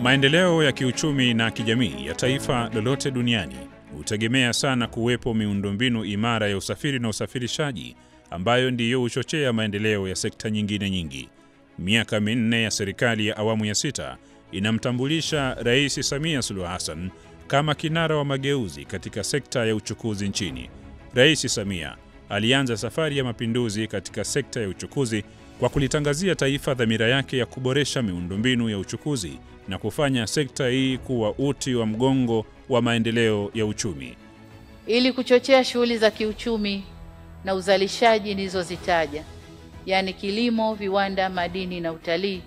Maendeleo ya kiuchumi na kijamii ya taifa lolote duniani hutegemea sana kuwepo miundombinu imara ya usafiri na usafirishaji ambayo ndiyo huchochea maendeleo ya sekta nyingine nyingi. Miaka minne ya serikali ya awamu ya 6 inamtambulisha Rais Samia Suluhu Hassan kama kinara wa mageuzi katika sekta ya uchukuzi nchini. Rais Samia alianza safari ya mapinduzi katika sekta ya uchukuzi kwa kulitangazia taifa dhamira yake ya kuboresha miundombinu ya uchukuzi na kufanya sekta hii kuwa uti wa mgongo wa maendeleo ya uchumi. Ili kuchochea shughuli za kiuchumi na uzalishaji nilizozitaja, yani kilimo, viwanda, madini na utalii,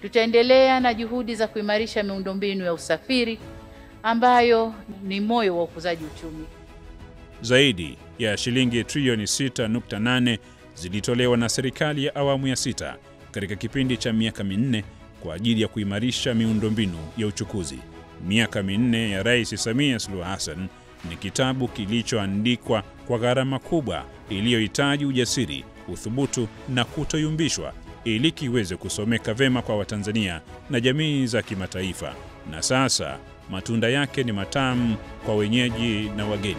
tutaendelea na juhudi za kuimarisha miundombinu ya usafiri ambayo ni moyo wa ukuzaji uchumi. Zaidi ya shilingi trilioni 6.8 zilitolewa na serikali ya awamu ya 6 katika kipindi cha miaka minne kwa ajili ya kuimarisha miundombinu ya uchukuzi. Miaka minne ya Rais Samia Suluhu Hassan ni kitabu kilichoandikwa kwa gharama kubwa iliyohitaji ujasiri, uthubutu na kutoyumbishwa ili kiweze kusomeka vema kwa Watanzania na jamii za kimataifa. Na sasa matunda yake ni matamu kwa wenyeji na wageni.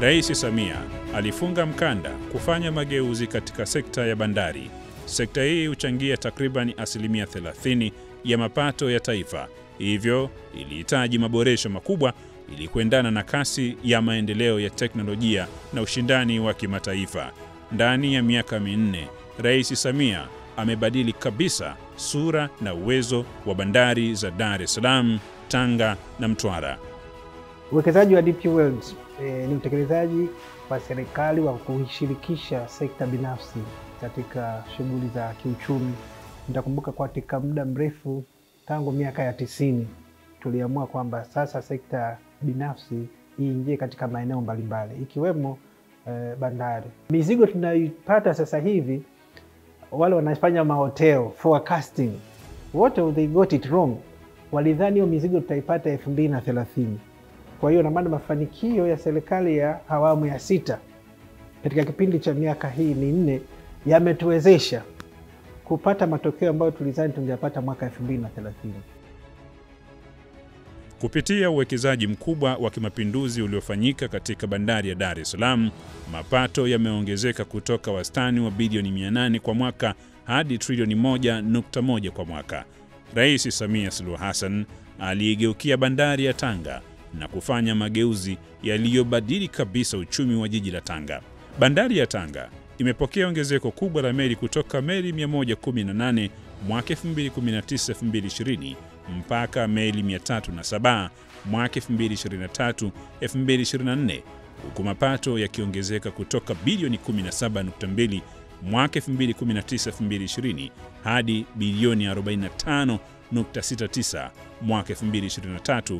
Rais Samia alifunga mkanda kufanya mageuzi katika sekta ya bandari. Sekta hii huchangia takriban 30% ya mapato ya taifa. Hivyo ilihitaji maboresho makubwa ili kuendana na kasi ya maendeleo ya teknolojia na ushindani wa kimataifa. Ndani ya miaka minne, Rais Samia amebadili kabisa sura na uwezo wa bandari za Dar es Salaam, Tanga na Mtwara. Uwekezaji wa DP World ni utekelezaji wa serikali wa kushirikisha sekta binafsi katika shughuli za kiuchumi. Nitakumbuka katika muda mrefu tangu miaka ya 90 tuliamua kwamba sasa sekta binafsi iingie katika maeneo mbalimbali ikiwemo bandari. Mizigo tunaipata sasa hivi, wale wanafanya mahotel forecasting, wote they got it wrong. Walidhani hiyo mizigo tutaipata 2030. Kwa hiyo na maana mafanikio ya serikali ya awamu ya 6 katika kipindi cha miaka hii minne yametuwezesha kupata matokeo ambayo tulidhani tungeyapata mwaka 2030. Kupitia uwekezaji mkubwa wa kimapinduzi uliofanyika katika bandari ya Dar es Salaam, mapato yameongezeka kutoka wastani wa bilioni 800 kwa mwaka hadi trilioni 1.1 kwa mwaka. Rais Samia Suluhu Hassan aliigeukia bandari ya Tanga na kufanya mageuzi yaliyobadili kabisa uchumi wa jiji la Tanga. Bandari ya Tanga imepokea ongezeko kubwa la meli kutoka meli 118 mwaka 2019-2020 mpaka meli 307 mwaka 2023-2024, huku mapato yakiongezeka kutoka bilioni 17.2 mwaka 2019-2020 hadi bilioni 45.69 mwaka 2023-2024.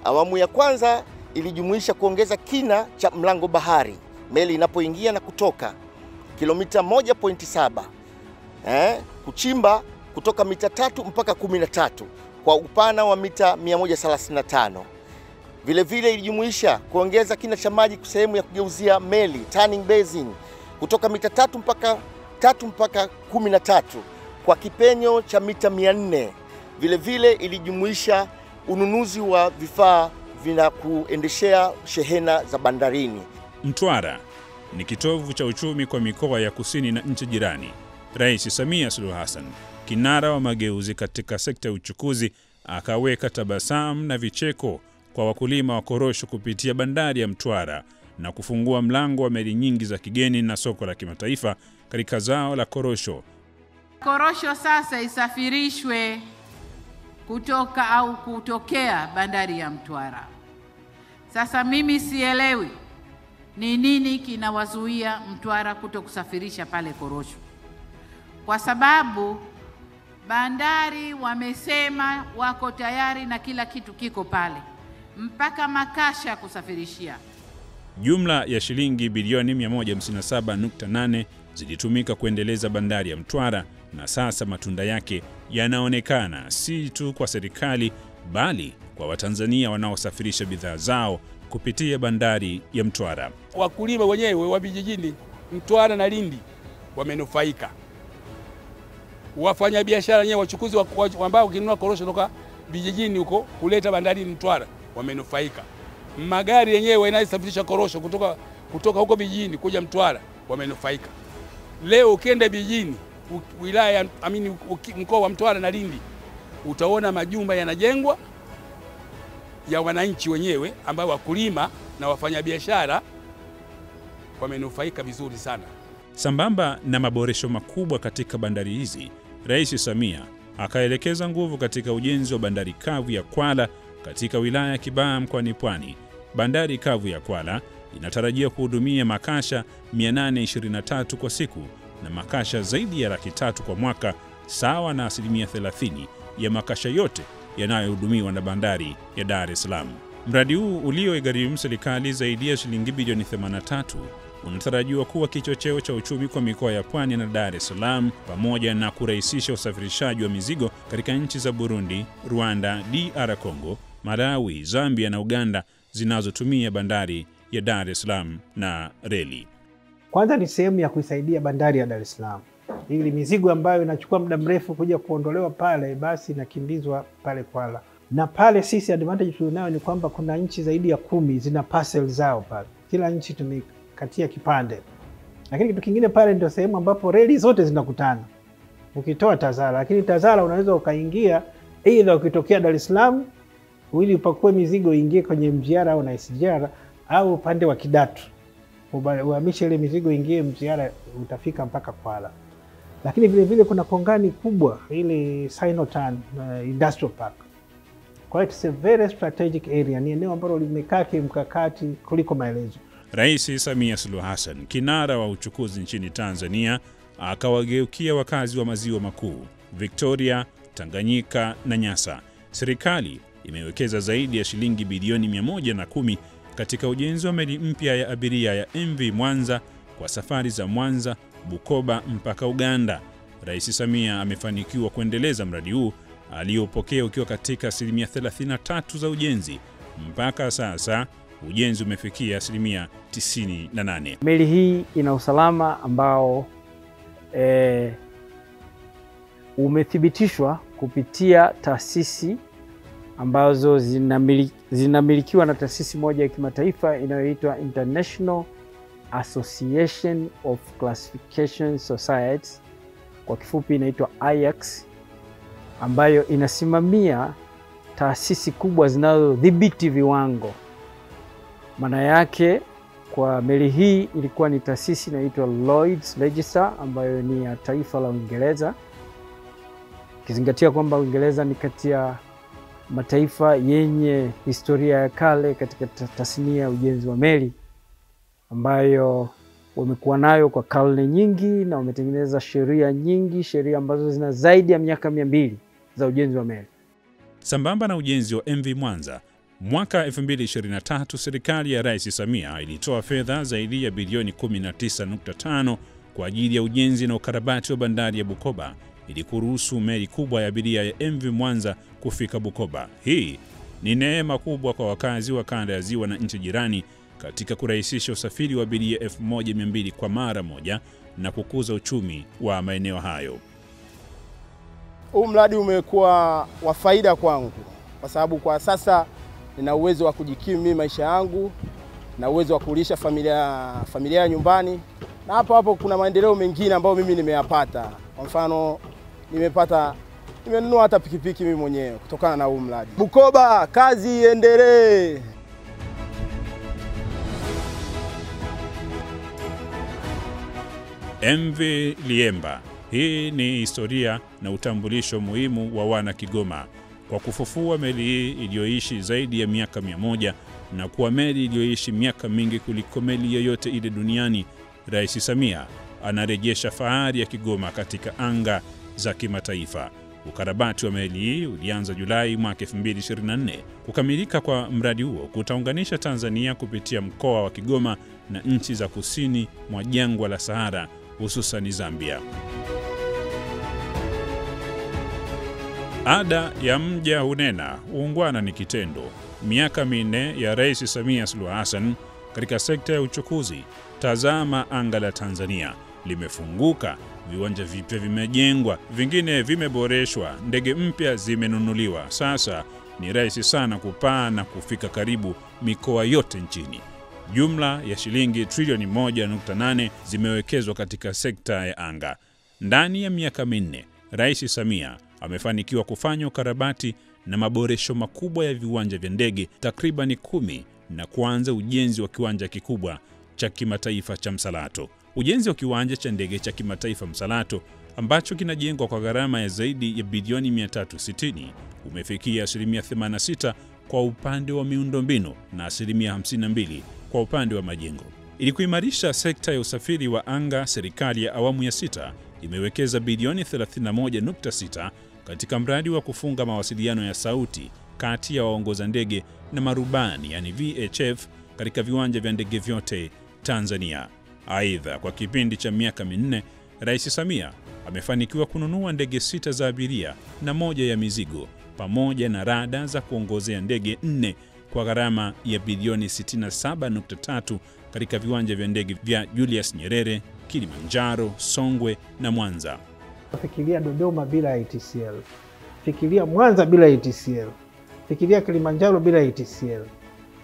Awamu ya kwanza ilijumuisha kuongeza kina cha mlango bahari meli inapoingia na kutoka kilomita 1.7, kuchimba kutoka mita 3 mpaka 13 kwa upana wa mita 135. Vilevile ilijumuisha kuongeza kina cha maji sehemu ya kugeuzia meli turning basin kutoka mita 3 mpaka 13 kwa kipenyo cha mita 400. Vilevile ilijumuisha ununuzi wa vifaa vina kuendeshea shehena za bandarini. Mtwara ni kitovu cha uchumi kwa mikoa ya kusini na nchi jirani. Rais Samia Suluhu Hassan, kinara wa mageuzi katika sekta ya uchukuzi, akaweka tabasamu na vicheko kwa wakulima wa korosho kupitia bandari ya Mtwara na kufungua mlango wa meli nyingi za kigeni na soko la kimataifa katika zao la korosho. Korosho sasa isafirishwe kutokea bandari ya Mtwara. Sasa mimi sielewi ni nini kinawazuia Mtwara kutokusafirisha pale korosho, kwa sababu bandari wamesema wako tayari na kila kitu kiko pale, mpaka makasha ya kusafirishia. Jumla ya shilingi bilioni 157.8 zilitumika kuendeleza bandari ya Mtwara, na sasa matunda yake yanaonekana si tu kwa serikali bali kwa Watanzania wanaosafirisha bidhaa zao kupitia bandari ya Mtwara. Wakulima wenyewe wa vijijini Mtwara na Lindi wamenufaika. Wafanyabiashara wenyewe wachukuzi ambao kinunua korosho kutoka vijijini huko kuleta bandari Mtwara wamenufaika. Magari yenyewe yanayosafirisha korosho kutoka huko vijijini kuja Mtwara wamenufaika. Leo ukienda vijijini wilaya mkoa wa Mtwara na Lindi utaona majumba yanajengwa ya wananchi wenyewe ambao wakulima na wafanyabiashara wamenufaika vizuri sana. Sambamba na maboresho makubwa katika bandari hizi, Rais Samia akaelekeza nguvu katika ujenzi wa bandari kavu ya Kwala katika wilaya ya Kibaha mkoani Pwani. Bandari kavu ya Kwala inatarajia kuhudumia makasha 823 kwa siku na makasha zaidi ya 300,000 kwa mwaka, sawa na 30% ya makasha yote yanayohudumiwa na bandari ya Dar es Salaam. Mradi huu ulioigharimu serikali zaidi ya shilingi bilioni 83 unatarajiwa kuwa kichocheo cha uchumi kwa mikoa ya Pwani na Dar es Salaam, pamoja na kurahisisha usafirishaji wa mizigo katika nchi za Burundi, Rwanda, DR Congo, Malawi, Zambia na Uganda zinazotumia bandari ya Dar es Salaam na reli. Kwanza ni sehemu ya kuisaidia bandari ya Dar es Salaam, ili mizigo ambayo inachukua muda mrefu kuja kuondolewa pale, basi inakimbizwa pale Kwala. Na pale sisi advantage tunayo ni kwamba kuna nchi zaidi ya 10 zina parcel zao pale. Kila nchi tumekatia kipande. Lakini kitu kingine pale ndio sehemu ambapo reli zote zinakutana. Ukitoa Tazara, lakini Tazara unaweza ukaingia either ukitokea Dar es Salaam ili upakue mizigo ingie kwenye MGR au na SGR, au upande wa Kidatu uhamishe ile mizigo ingie MGR, utafika mpaka Kwala. Lakini vile vile kuna kongani kubwa ile Sinotan Industrial Park. Kwa hiyo it's a very strategic area, ni eneo ambalo limekaa kimkakati kuliko maelezo. Rais Samia Suluhu Hassan, kinara wa uchukuzi nchini Tanzania, akawageukia wakazi wa maziwa makuu, Victoria, Tanganyika na Nyasa. Serikali imewekeza zaidi ya shilingi bilioni 110 katika ujenzi wa meli mpya ya abiria ya MV Mwanza kwa safari za Mwanza, Bukoba mpaka Uganda. Rais Samia amefanikiwa kuendeleza mradi huu aliopokea ukiwa katika 33% za ujenzi. Mpaka sasa ujenzi umefikia 98%. Meli hii ina usalama ambao umethibitishwa kupitia taasisi ambazo zinamilikiwa na taasisi moja ya kimataifa inayoitwa International Association of Classification Societies, kwa kifupi inaitwa IACS, ambayo inasimamia taasisi kubwa zinazodhibiti viwango. Maana yake kwa meli hii ilikuwa ni taasisi inaitwa Lloyd's Register ambayo ni ya taifa la Uingereza, kizingatia kwamba Uingereza ni kati ya mataifa yenye historia ya kale katika tasnia ya ujenzi wa meli, ambayo wamekuwa nayo kwa karne nyingi na wametengeneza sheria nyingi, sheria ambazo zina zaidi ya miaka 200 za ujenzi wa meli. Sambamba na ujenzi wa MV Mwanza, mwaka 2023 serikali ya Rais Samia ilitoa fedha zaidi ya bilioni 19.5 kwa ajili ya ujenzi na ukarabati wa bandari ya Bukoba ili kuruhusu meli kubwa ya abiria ya MV Mwanza kufika Bukoba. Hii ni neema kubwa kwa wakazi wa kanda ya Ziwa na nchi jirani katika kurahisisha usafiri wa abiria 1200 kwa mara moja na kukuza uchumi wa maeneo hayo. Huu mradi umekuwa wa faida kwangu kwa sababu kwa sasa nina uwezo wa kujikimu mimi maisha yangu na uwezo wa kulisha familia nyumbani, na hapo kuna maendeleo mengine ambayo mimi nimeyapata. Kwa mfano nimenunua hata pikipiki mimi mwenyewe kutokana na huu mradi. Bukoba, kazi iendelee. MV Liemba. Hii ni historia na utambulisho muhimu wa wana Kigoma kwa kufufua meli hii iliyoishi zaidi ya miaka 100 na kuwa meli iliyoishi miaka mingi kuliko meli yoyote ile duniani. Rais Samia anarejesha fahari ya Kigoma katika anga za kimataifa. Ukarabati wa meli hii ulianza Julai mwaka 2024. Kukamilika kwa mradi huo kutaunganisha Tanzania kupitia mkoa wa Kigoma na nchi za kusini mwa jangwa la Sahara, hususan Zambia. Ada ya mja hunena, uungwana ni kitendo. Miaka minne ya Rais Samia Suluhu Hassan katika sekta ya uchukuzi. Tazama anga la Tanzania limefunguka, viwanja vipya vimejengwa, vingine vimeboreshwa, ndege mpya zimenunuliwa. Sasa ni rahisi sana kupaa na kufika karibu mikoa yote nchini. Jumla ya shilingi trilioni 1.8 zimewekezwa katika sekta ya anga. Ndani ya miaka minne, Rais Samia amefanikiwa kufanya ukarabati na maboresho makubwa ya viwanja vya ndege takriban 10 na kuanza ujenzi wa kiwanja kikubwa cha kimataifa cha Msalato. Ujenzi wa kiwanja cha ndege cha kimataifa Msalato ambacho kinajengwa kwa gharama ya zaidi ya bilioni 360 umefikia 86% kwa upande wa miundombinu na 52% kwa upande wa majengo. Ili kuimarisha sekta ya usafiri wa anga, serikali ya awamu ya 6 imewekeza bilioni 31.6 katika mradi wa kufunga mawasiliano ya sauti kati ya waongoza ndege na marubani, yani VHF, katika viwanja vya ndege vyote Tanzania. Aidha, kwa kipindi cha miaka minne, Rais Samia amefanikiwa kununua ndege 6 za abiria na 1 ya mizigo, pamoja na rada za kuongozea ndege 4 kwa gharama ya bilioni 67.3 katika viwanja vya ndege vya Julius Nyerere, Kilimanjaro, Songwe na Mwanza. Fikiria Dodoma bila ATCL. Fikiria Mwanza bila ATCL. Fikiria Kilimanjaro bila ATCL.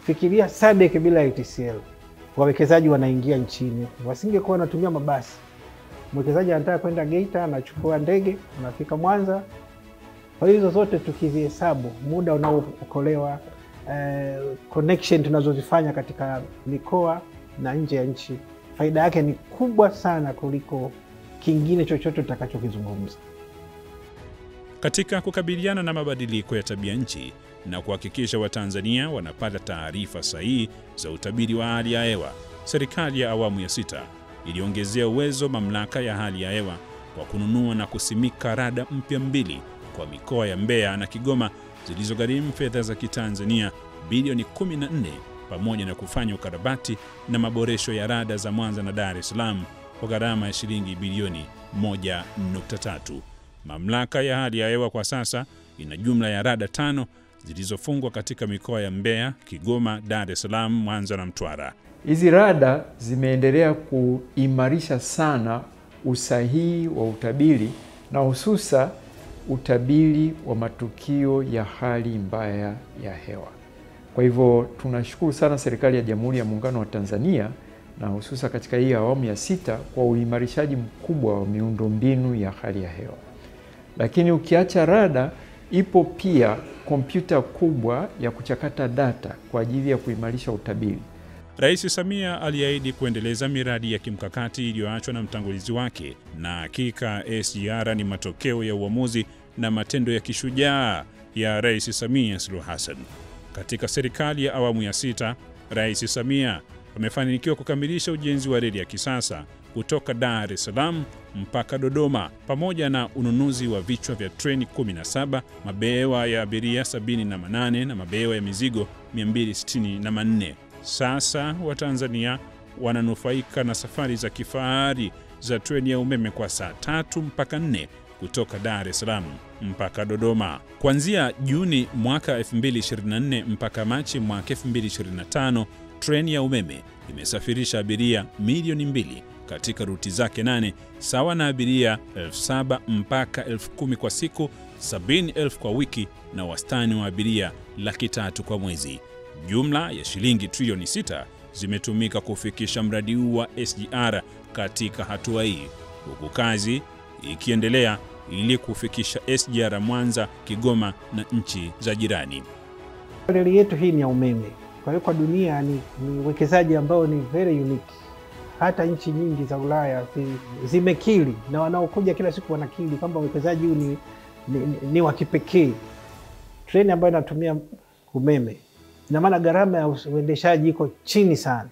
Fikiria SADC bila ATCL. Wawekezaji wanaingia nchini. Wasingekuwa wanatumia mabasi. Mwekezaji anataka kwenda Geita, anachukua ndege, anafika Mwanza. Kwa hizo zote tukizihesabu, muda unaookolewa, connection tunazozifanya katika mikoa na nje ya nchi, faida yake ni kubwa sana kuliko kingine chochote tutakachokizungumza. Katika kukabiliana na mabadiliko ya tabia nchi na kuhakikisha Watanzania wanapata taarifa sahihi za utabiri wa hali ya hewa, serikali ya awamu ya 6 iliongezea uwezo mamlaka ya hali ya hewa kwa kununua na kusimika rada mpya 2 kwa mikoa ya Mbeya na Kigoma zilizogharimu fedha za Kitanzania bilioni 14, pamoja na kufanya ukarabati na maboresho ya rada za Mwanza na Dar es Salaam kwa gharama ya shilingi bilioni 1.3. Mamlaka ya hali ya hewa kwa sasa ina jumla ya rada 5 zilizofungwa katika mikoa ya Mbeya, Kigoma, Dar es Salaam, Mwanza na Mtwara. Hizi rada zimeendelea kuimarisha sana usahihi wa utabiri na hususa utabiri wa matukio ya hali mbaya ya hewa. Kwa hivyo tunashukuru sana serikali ya Jamhuri ya Muungano wa Tanzania na hususa katika hii awamu ya 6 kwa uimarishaji mkubwa wa miundombinu ya hali ya hewa. Lakini ukiacha rada, ipo pia kompyuta kubwa ya kuchakata data kwa ajili ya kuimarisha utabiri. Rais Samia aliahidi kuendeleza miradi ya kimkakati iliyoachwa na mtangulizi wake, na hakika SGR ni matokeo ya uamuzi na matendo ya kishujaa ya Rais Samia Suluhu Hassan. Katika serikali ya awamu ya 6, Rais Samia amefanikiwa kukamilisha ujenzi wa reli ya kisasa kutoka Dar es Salaam mpaka Dodoma, pamoja na ununuzi wa vichwa vya treni 17, mabehewa ya abiria 78 na mabehewa ya mizigo 264. Sasa Watanzania wananufaika na safari za kifahari za treni ya umeme kwa saa 3 mpaka 4 kutoka Dar es Salaam mpaka Dodoma. Kuanzia Juni mwaka 2024 mpaka Machi mwaka 2025, treni ya umeme imesafirisha abiria milioni 2 katika ruti zake 8, sawa na abiria 7,000 mpaka 10,000 kwa siku, 70,000 kwa wiki na wastani wa abiria 300,000 kwa mwezi. Jumla ya shilingi trilioni 6 zimetumika kufikisha mradi huu wa SGR katika hatua hii, huku kazi ikiendelea ili kufikisha SGR Mwanza, Kigoma na nchi za jirani. Reli yetu hii ni ya umeme. Kwa hiyo kwa dunia ni uwekezaji ambao ni very unique. Hata nchi nyingi za Ulaya zimekiri na wanaokuja kila siku wanakiri kwamba uwekezaji huu ni wa kipekee. Treni ambayo inatumia umeme, ina maana gharama ya uendeshaji iko chini sana.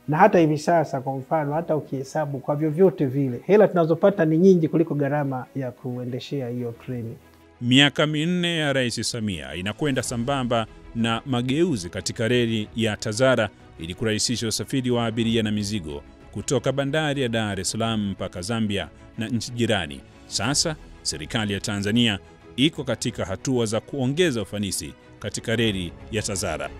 Na hata hivi sasa, kwa mfano, hata ukihesabu kwa vyovyote vile, hela tunazopata ni nyingi kuliko gharama ya kuendeshea hiyo treni. Miaka minne ya Rais Samia inakwenda sambamba na mageuzi katika reli ya TAZARA ili kurahisisha usafiri wa abiria na mizigo kutoka bandari ya Dar es Salaam mpaka Zambia na nchi jirani. Sasa serikali ya Tanzania iko katika hatua za kuongeza ufanisi katika reli ya TAZARA.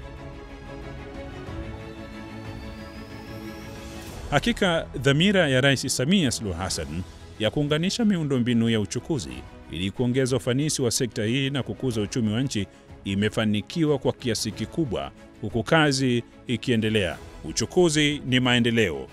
Hakika dhamira ya Rais Samia Suluhu Hassan ya kuunganisha miundombinu ya uchukuzi ili kuongeza ufanisi wa sekta hii na kukuza uchumi wa nchi imefanikiwa kwa kiasi kikubwa, huku kazi ikiendelea. Uchukuzi ni maendeleo.